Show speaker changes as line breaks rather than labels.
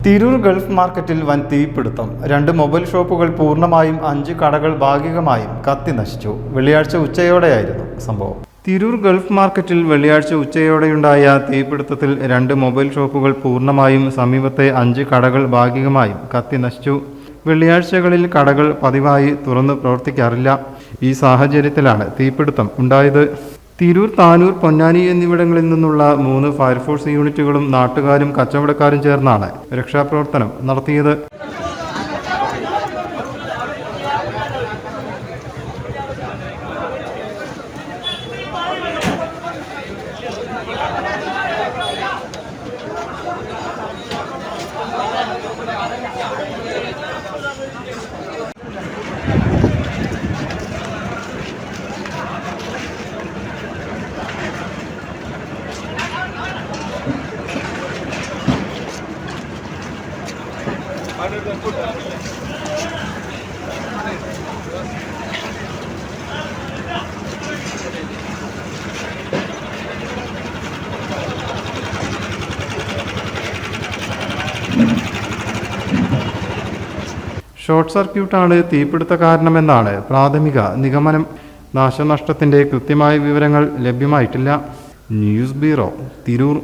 Tirur Gulf മാർക്കറ്റിൽ വൻ തീപിടുത്തം. 2 മൊബൈൽ ഷോപ്പുകൾ പൂർണ്ണമായും 5 കടകൾ ഭാഗികമായും കത്തി നശിച്ചു. വെള്ളിയാഴ്ച ഉച്ചയോടെയായിരുന്നു സംഭവം. തിരൂർ ഗൾഫ് മാർക്കറ്റിൽ വെള്ളിയാഴ്ച ഉച്ചയോടെയുണ്ടായ തീപിടുത്തത്തിൽ 2 മൊബൈൽ ഷോപ്പുകൾ പൂർണ്ണമായും സമീപത്തെ 5 കടകൾ ഭാഗികമായും കത്തി നശിച്ചു. വെള്ളിയാഴ്ചകളിൽ കടകൾ പതിവായി തുറന്നു പ്രവർത്തിക്കാറില്ല. ഈ സാഹചര്യത്തിലാണ് തീപിടുത്തം ഉണ്ടായത്. തിരൂർ, താനൂർ, പൊന്നാനി എന്നിവിടങ്ങളിൽ നിന്നുള്ള 3 ഫയർഫോഴ്സ് യൂണിറ്റുകളും നാട്ടുകാരും കച്ചവടക്കാരും ചേർന്നാണ് രക്ഷാപ്രവർത്തനം നടത്തിയത്. ഷോർട്ട് സർക്യൂട്ടാണ് തീപിടുത്ത കാരണമെന്നാണ് പ്രാഥമിക നിഗമനം. നാശനഷ്ടത്തിന്റെ കൃത്യമായ വിവരങ്ങൾ ലഭ്യമായിട്ടില്ല. News bureau, Tirur.